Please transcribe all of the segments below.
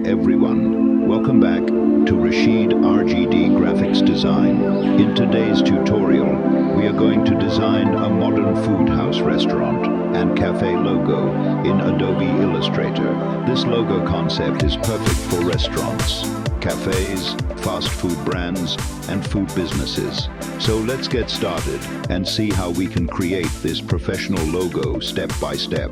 everyone, welcome back to Rasheed RGD Graphics Design. In today's tutorial, we are going to design a modern food house restaurant and cafe logo in Adobe Illustrator. This logo concept is perfect for restaurants, cafes, fast food brands, and food businesses. So let's get started and see how we can create this professional logo step by step.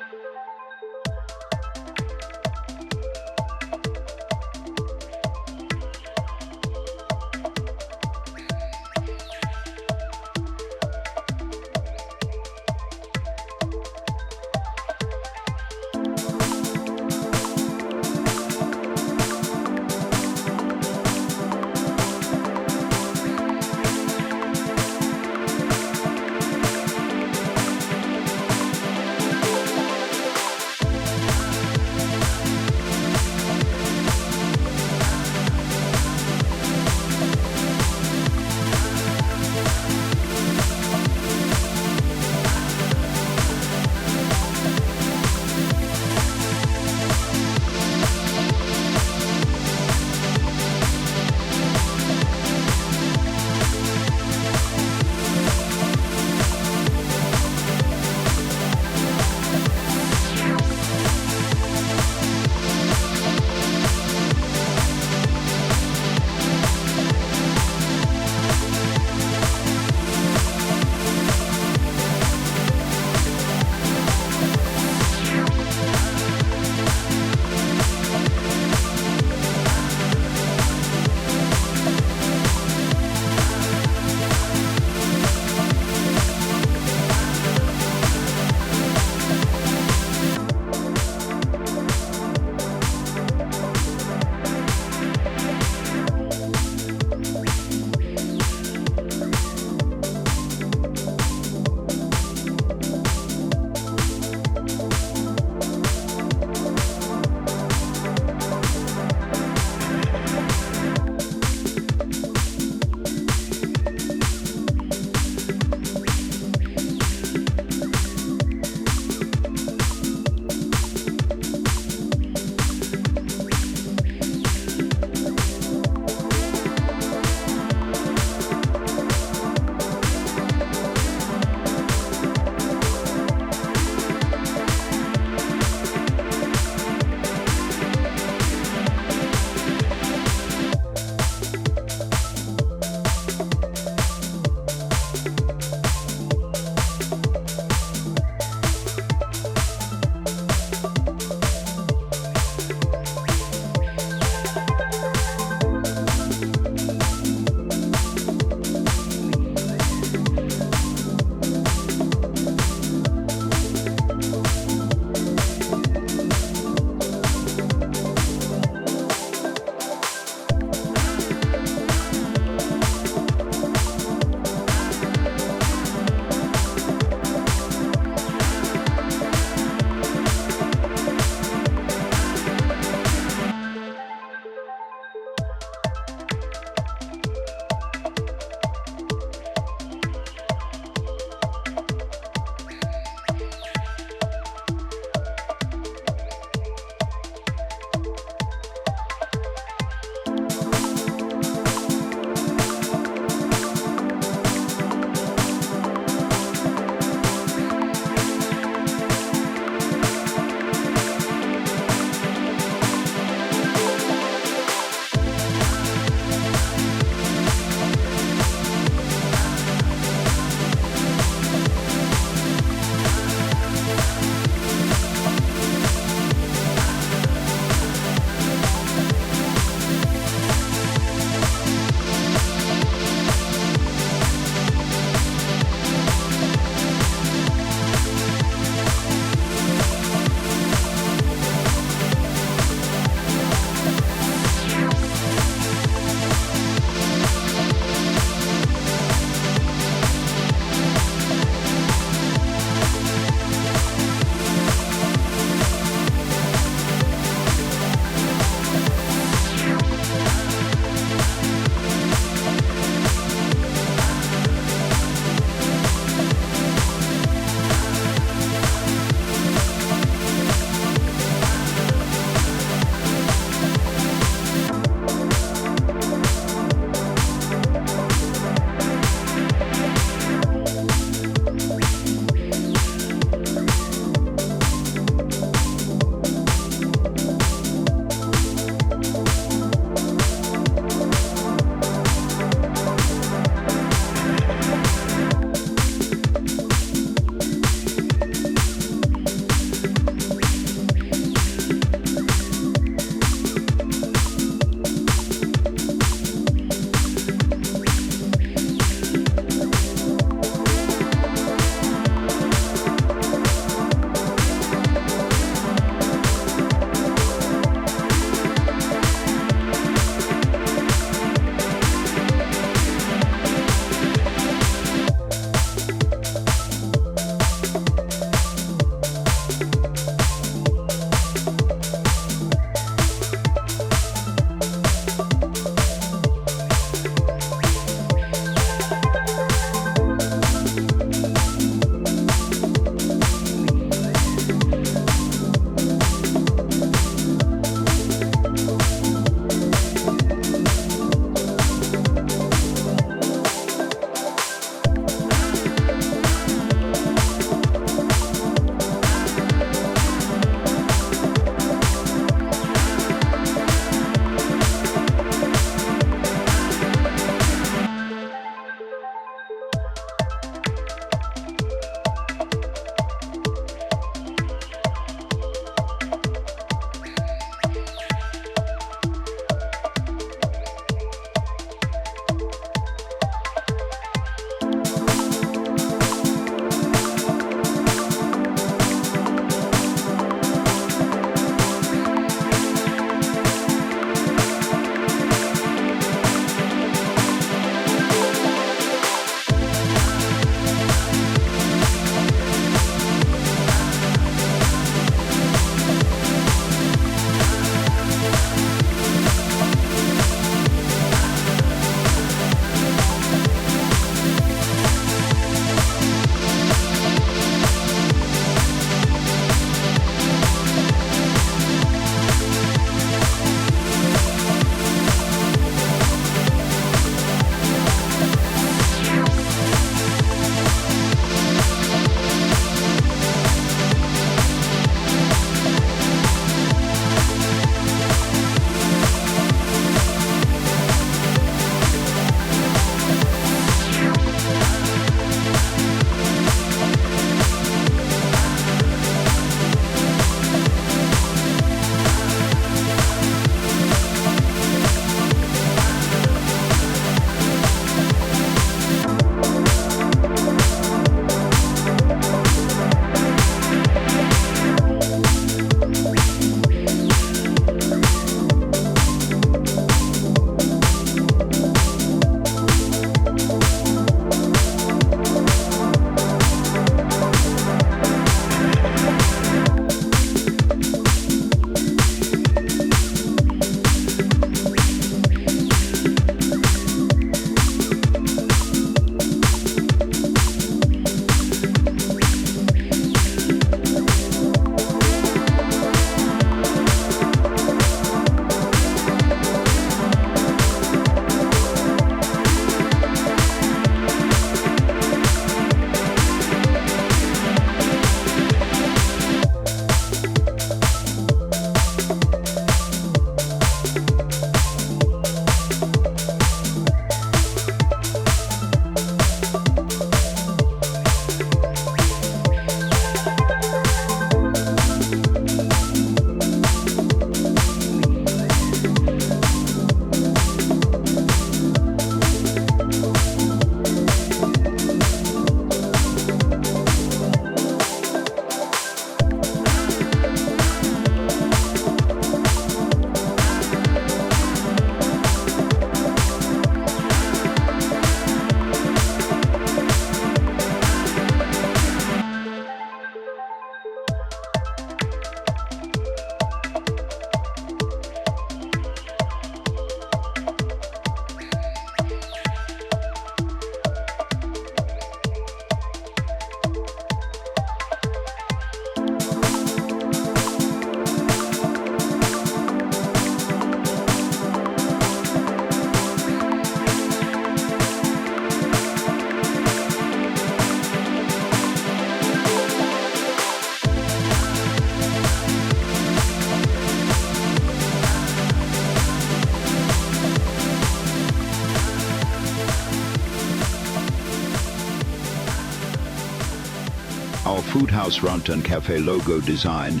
Our food house restaurant and cafe logo design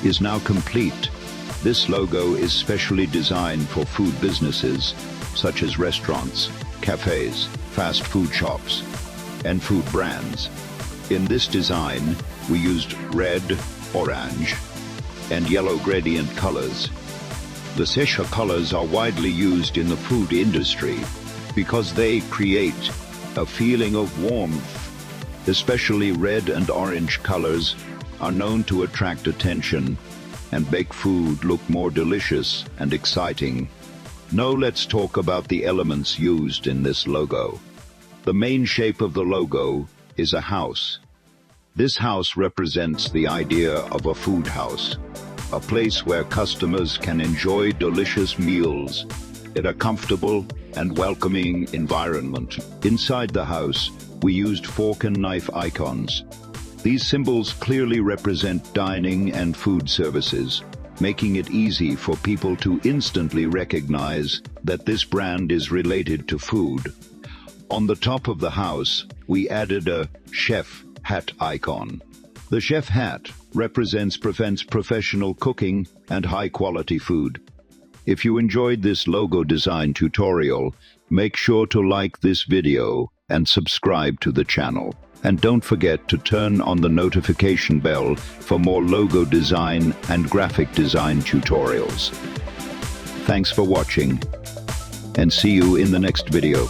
is now complete. This logo is specially designed for food businesses such as restaurants, cafes, fast food shops, and food brands. In this design, we used red, orange, and yellow gradient colors. The sepia colors are widely used in the food industry because they create a feeling of warmth. Especially red and orange colors are known to attract attention and make food look more delicious and exciting. Now let's talk about the elements used in this logo. The main shape of the logo is a house. This house represents the idea of a food house, a place where customers can enjoy delicious meals in a comfortable and welcoming environment. Inside the house, we used fork and knife icons. These symbols clearly represent dining and food services, making it easy for people to instantly recognize that this brand is related to food. On the top of the house, we added a chef hat icon. The chef hat represents professional cooking and high-quality food. If you enjoyed this logo design tutorial, make sure to like this video and subscribe to the channel. And don't forget to turn on the notification bell for more logo design and graphic design tutorials. Thanks for watching, and see you in the next video.